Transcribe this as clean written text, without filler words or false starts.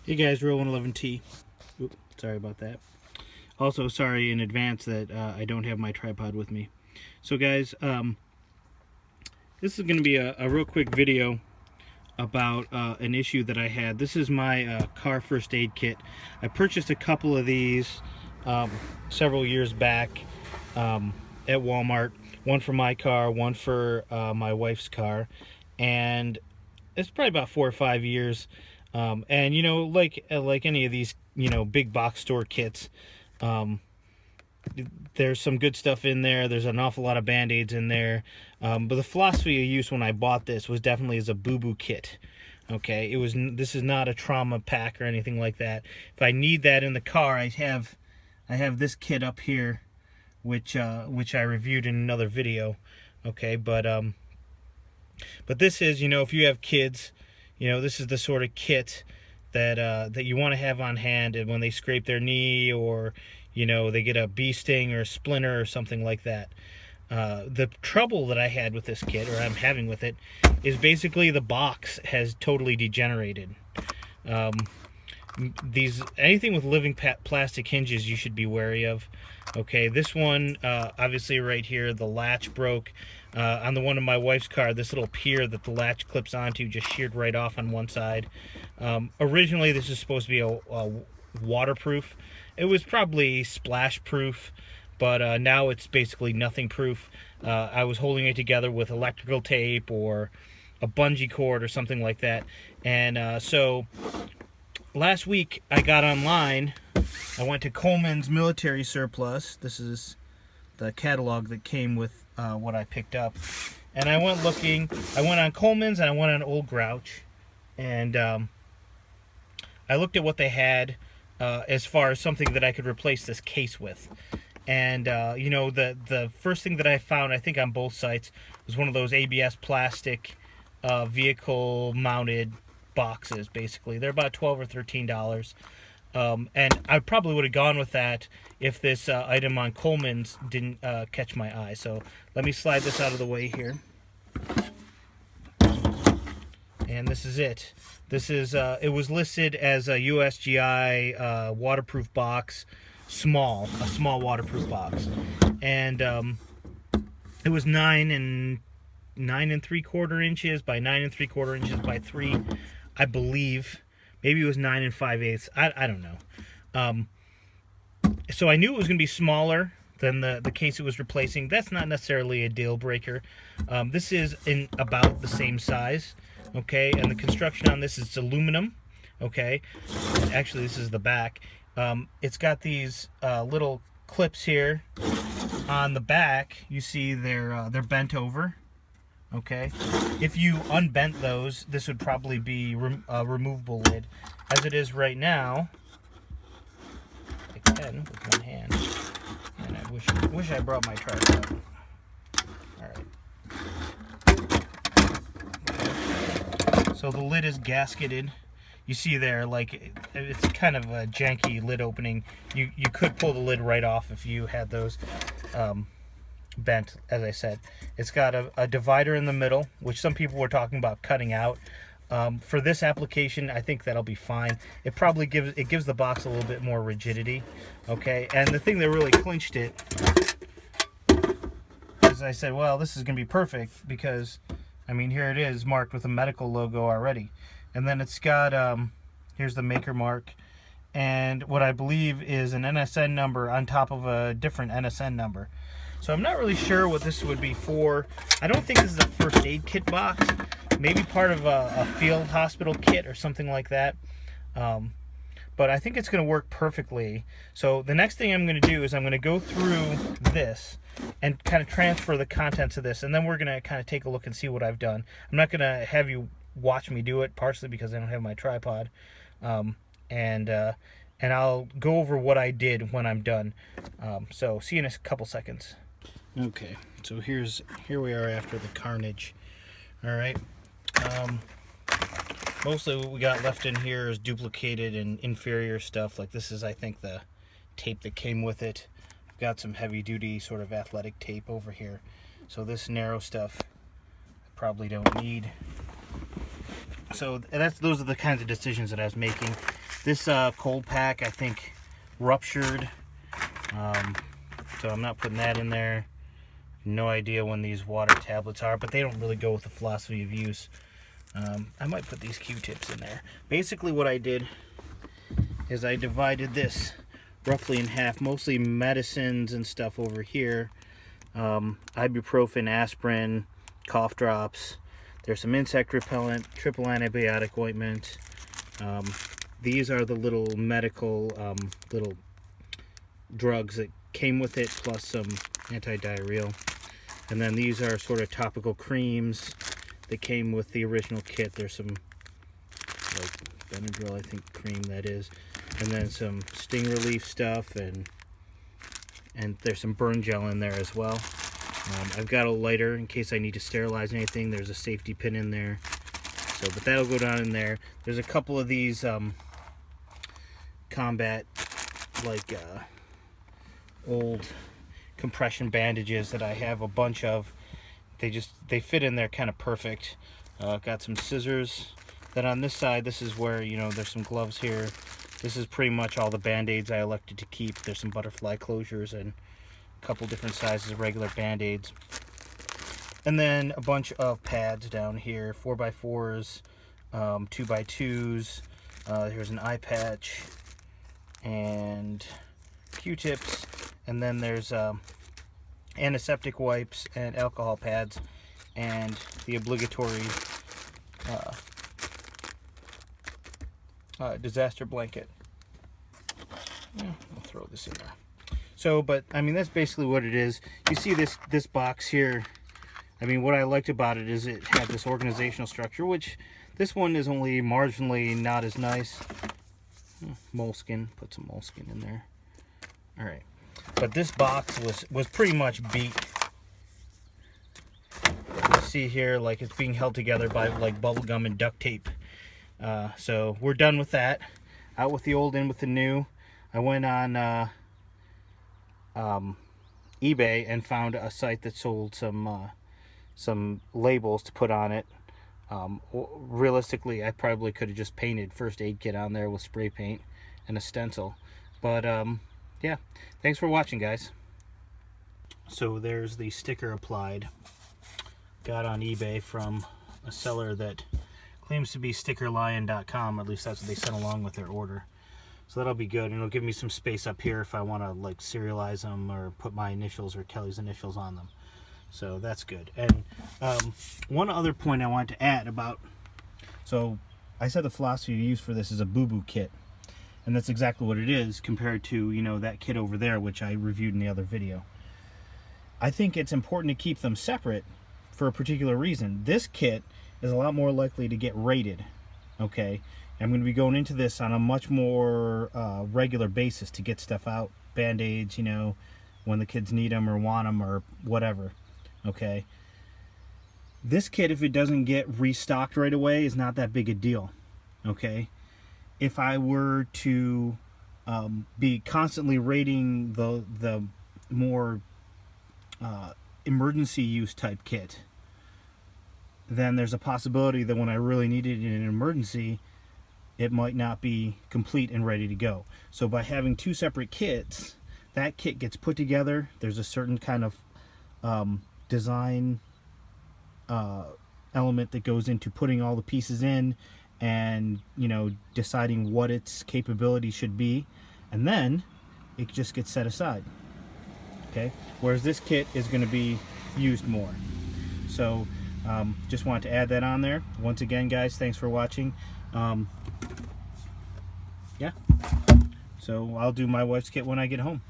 Hey guys, Real 111T. Oops, sorry about that. Also, sorry in advance that I don't have my tripod with me. So guys, this is going to be a real quick video about an issue that I had. This is my car first aid kit. I purchased a couple of these several years back at Walmart. One for my car, one for my wife's car. And it's probably about 4 or 5 years. And you know, like any of these, you know, big box store kits, there's some good stuff in there. There's an awful lot of band-aids in there. But the philosophy of use when I bought this was definitely as a boo-boo kit. Okay, this is not a trauma pack or anything like that. If I need that in the car, I have this kit up here, which I reviewed in another video. Okay, but this is, you know, if you have kids, you know, this is the sort of kit that that you want to have on hand, and when they scrape their knee, or you know, they get a bee sting or a splinter or something like that. The trouble that I had with this kit, or I'm having with it, is basically the box has totally degenerated. Anything with living plastic hinges you should be wary of. Okay, this one, obviously right here, the latch broke. On the one of my wife's car, this little pier that the latch clips onto just sheared right off on one side. Originally, this is supposed to be a waterproof. It was probably splash proof, but now it's basically nothing proof. I was holding it together with electrical tape or a bungee cord or something like that. And so last week I got online. I went to Coleman's Military Surplus. This is the catalog that came with what I picked up. And I went looking. I went on Coleman's and I went on Old Grouch. And I looked at what they had as far as something that I could replace this case with. And you know, the first thing that I found, I think on both sites, was one of those ABS plastic vehicle mounted boxes. Basically, they're about $12 or $13. And I probably would have gone with that if this item on Coleman's didn't catch my eye. So let me slide this out of the way here. And this is it. This is it was listed as a USGI waterproof box, a small waterproof box, and it was 9 3/4 inches by 9 3/4 inches by 3, I believe. Maybe it was 9 5/8. I don't know. So I knew it was going to be smaller than the case it was replacing. That's not necessarily a deal breaker. This is in about the same size. Okay, and the construction on this is aluminum. Okay, actually this is the back. It's got these little clips here on the back. You see they're bent over. Okay, if you unbent those, this would probably be a removable lid. As it is right now, I can with one hand, and I wish I brought my tripod. All right. So the lid is gasketed. You see there, like, it's kind of a janky lid opening. You could pull the lid right off if you had those bent, as I said. It's got a divider in the middle, which some people were talking about cutting out. For this application, I think that'll be fine. It probably gives the box a little bit more rigidity. Okay, and the thing that really clinched it is I said, well, this is going to be perfect because, I mean, here it is marked with a medical logo already. And then it's got, here's the maker mark, and what I believe is an NSN number on top of a different NSN number. So I'm not really sure what this would be for. I don't think this is a first aid kit box. Maybe part of a field hospital kit or something like that. But I think it's going to work perfectly. So the next thing I'm going to do is I'm going to go through this and kind of transfer the contents of this, and then we're going to kind of take a look and see what I've done. I'm not going to have you watch me do it, partially because I don't have my tripod, and I'll go over what I did when I'm done. So see you in a couple seconds. Okay, so here we are after the carnage. All right. Mostly what we got left in here is duplicated and inferior stuff. Like this is, I think, the tape that came with it. I've got some heavy-duty sort of athletic tape over here. So this narrow stuff I probably don't need. So those are the kinds of decisions that I was making. This cold pack, I think, ruptured. So I'm not putting that in there. No idea when these water tablets are, but they don't really go with the philosophy of use. I might put these Q-tips in there. Basically what I did is I divided this roughly in half, mostly medicines and stuff over here. Ibuprofen, aspirin, cough drops. There's some insect repellent, triple antibiotic ointment. These are the little medical little drugs that came with it, plus some anti-diarrheal. And then these are sort of topical creams that came with the original kit. There's some like Benadryl, I think, cream that is, and then some sting relief stuff, and there's some burn gel in there as well. I've got a lighter in case I need to sterilize anything. There's a safety pin in there, so but that'll go down in there. There's a couple of these combat like old compression bandages that I have a bunch of. They fit in there kind of perfect. Got some scissors. Then on this side, this is where, you know, there's some gloves here. This is pretty much all the band-aids I elected to keep. There's some butterfly closures and a couple different sizes of regular band-aids. And then a bunch of pads down here, 4x4s, 2x2s. Here's an eye patch and Q-tips. And then there's antiseptic wipes and alcohol pads and the obligatory disaster blanket. Yeah, I'll throw this in there. So, but I mean, that's basically what it is. You see this box here. I mean, what I liked about it is it had this organizational structure, which this one is only marginally not as nice. Moleskin, put some moleskin in there. All right. But this box was pretty much beat. You see here, like, it's being held together by like bubble gum and duct tape. So we're done with that. Out with the old, in with the new. I went on eBay and found a site that sold some labels to put on it. Realistically, I probably could have just painted first aid kit on there with spray paint and a stencil. But yeah, thanks for watching, guys. So there's the sticker applied. Got on eBay from a seller that claims to be stickerlion.com. At least that's what they sent along with their order. So that'll be good, and it'll give me some space up here if I want to like serialize them or put my initials or Kelly's initials on them. So that's good. And one other point I wanted to add about, so I said the philosophy you use for this is a boo-boo kit. And that's exactly what it is compared to, you know, that kit over there, which I reviewed in the other video. I think it's important to keep them separate for a particular reason. This kit is a lot more likely to get rated, okay? I'm going to be going into this on a much more regular basis to get stuff out, band-aids, you know, when the kids need them or want them or whatever, okay? This kit, if it doesn't get restocked right away, is not that big a deal, okay? If I were to be constantly rating the more emergency use type kit, then there's a possibility that when I really need it in an emergency, it might not be complete and ready to go. So by having two separate kits, that kit gets put together. There's a certain kind of design element that goes into putting all the pieces in and, you know, deciding what its capability should be, and then it just gets set aside, okay? Whereas this kit is going to be used more. So just wanted to add that on there. Once again, guys, thanks for watching. Yeah, so I'll do my wife's kit when I get home.